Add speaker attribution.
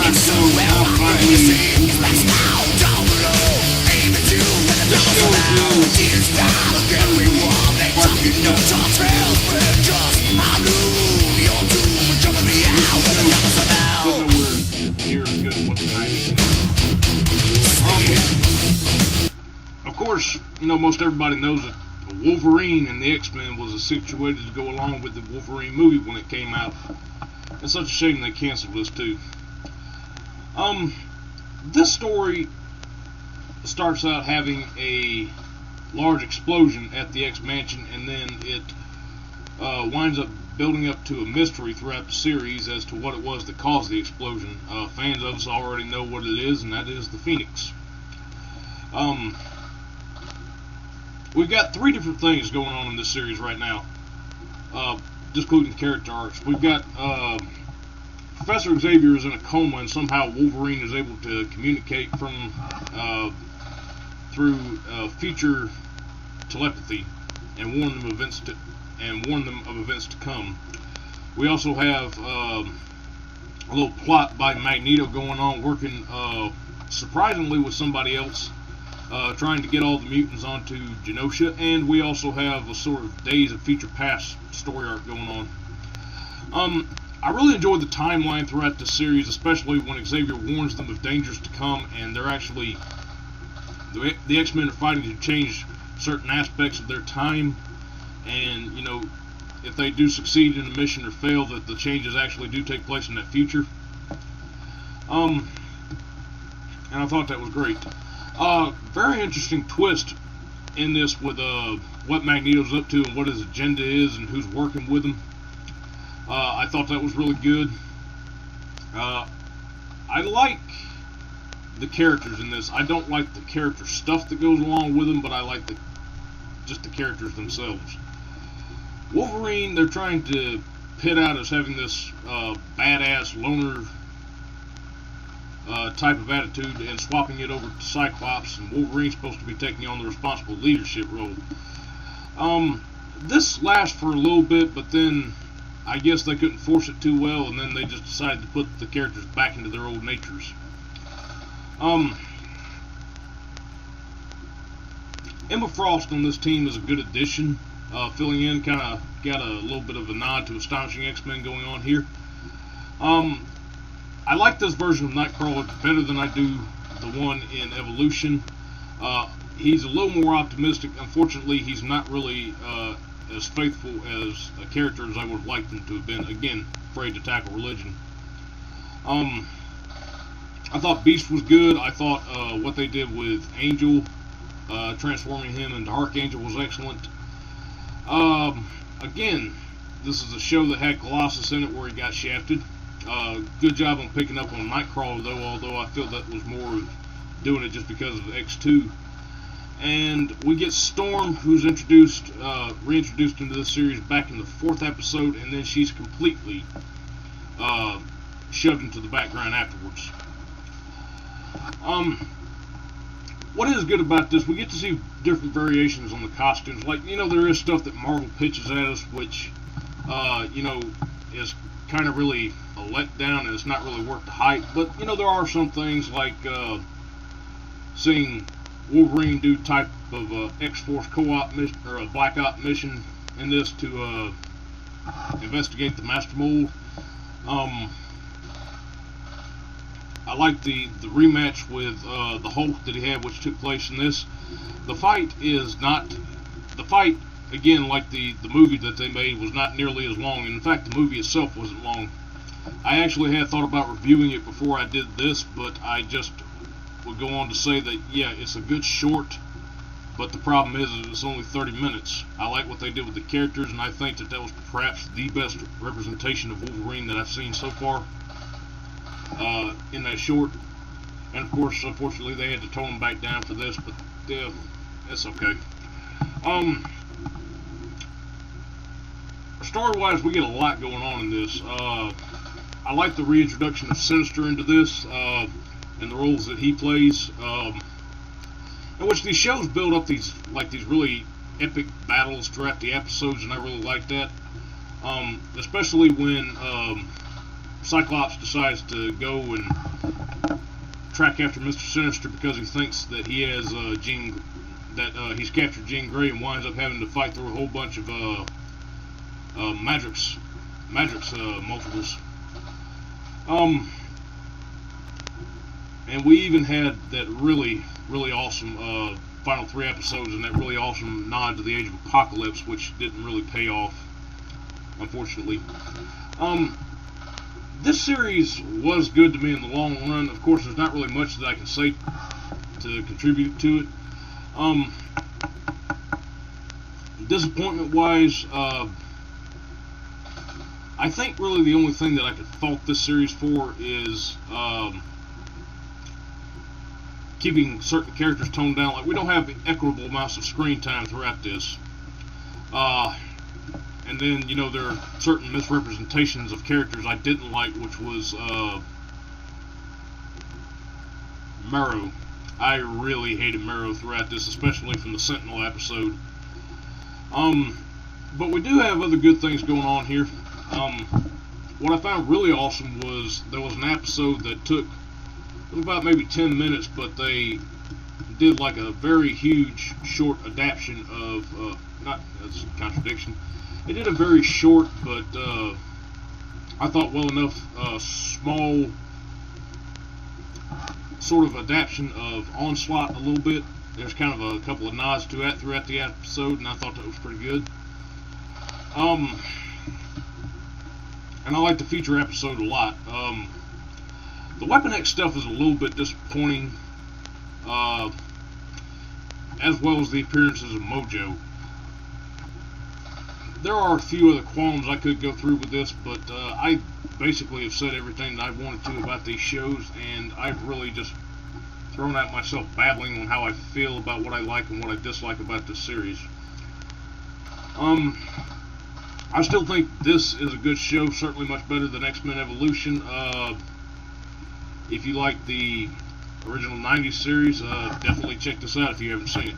Speaker 1: Of course, most everybody knows that Wolverine and the X-Men was situated to go along with the Wolverine movie when it came out. It's such a shame they canceled this too. This story starts out having a large explosion at the X-Mansion, and then it winds up building up to a mystery throughout the series as to what it was that caused the explosion. Fans of us already know what it is, and that is the Phoenix. We've got 3 different things going on in this series right now, just including character arcs. We've got Professor Xavier is in a coma, and somehow Wolverine is able to communicate through future telepathy and warn them of events to come. We also have a little plot by Magneto going on, working surprisingly with somebody else, trying to get all the mutants onto Genosha, and we also have a sort of Days of Future Past story arc going on. I really enjoyed the timeline throughout the series, especially when Xavier warns them of dangers to come, and they're actually, the X-Men are fighting to change certain aspects of their time, and if they do succeed in a mission or fail, that the changes actually do take place in that future. And I thought that was great. Very interesting twist in this with what Magneto's up to and what his agenda is and who's working with him. I thought that was really good. I like the characters in this. I don't like the character stuff that goes along with them, but I like just the characters themselves. Wolverine, they're trying to pit out as having this badass loner type of attitude and swapping it over to Cyclops, and Wolverine's supposed to be taking on the responsible leadership role. This lasts for a little bit, but then I guess they couldn't force it too well, and then they just decided to put the characters back into their old natures. Emma Frost on this team is a good addition, filling in, kind of got a little bit of a nod to Astonishing X-Men going on here. I like this version of Nightcrawler better than I do the one in Evolution. He's a little more optimistic. Unfortunately, he's not really as faithful as a character as I would have liked him to have been. Again, afraid to tackle religion. I thought Beast was good. I thought what they did with Angel, transforming him into Archangel, was excellent. Again, this is a show that had Colossus in it where he got shafted. Good job on picking up on Nightcrawler, though, although I feel that was more doing it just because of X2. And we get Storm, who's reintroduced into this series back in the 4th episode, and then she's completely shoved into the background afterwards. What is good about this, we get to see different variations on the costumes. Like, there is stuff that Marvel pitches at us, which, is kind of really a letdown, and it's not really worth the hype. But, there are some things like seeing Wolverine do type of X-Force co-op mission, or a Black Op mission in this to investigate the Master Mold. I like the rematch with the Hulk that he had, which took place in this. The fight, again, like the movie that they made, was not nearly as long. And in fact, the movie itself wasn't long. I actually had thought about reviewing it before I did this, but I just would go on to say that, yeah, it's a good short, but the problem is it's only 30 minutes. I like what they did with the characters, and I think that was perhaps the best representation of Wolverine that I've seen so far in that short. And of course, unfortunately, they had to tone him back down for this, but yeah, it's okay. Story-wise, we get a lot going on in this. I like the reintroduction of Sinister into this, and the roles that he plays, in which these shows build up these really epic battles throughout the episodes, and I really like that. Especially when Cyclops decides to go and track after Mr. Sinister because he thinks that he has he's captured Jean Grey, and winds up having to fight through a whole bunch of Matrix multiples. And we even had that really awesome final 3 episodes, and that really awesome nod to the Age of Apocalypse, which didn't really pay off, unfortunately. This series was good to me in the long run. Of course, there's not really much that I can say to contribute to it. Disappointment-wise, I think really the only thing that I could fault this series for is keeping certain characters toned down. Like, we don't have equitable amounts of screen time throughout this. And then, you know, there are certain misrepresentations of characters I didn't like, which was Marrow. I really hated Marrow throughout this, especially from the Sentinel episode. But we do have other good things going on here. What I found really awesome was there was an episode that took about maybe 10 minutes, but they did like a very huge short adaptation of that's a contradiction. They did a very short but I thought well enough small sort of adaptation of Onslaught a little bit. There's kind of a couple of nods to that throughout the episode, and I thought that was pretty good. And I like the feature episode a lot. The Weapon X stuff is a little bit disappointing, as well as the appearances of Mojo. There are a few other qualms I could go through with this, but I basically have said everything that I wanted to about these shows, and I've really just thrown out myself babbling on how I feel about what I like and what I dislike about this series. I still think this is a good show, certainly much better than X-Men Evolution. If you like the original 90s series, definitely check this out if you haven't seen it.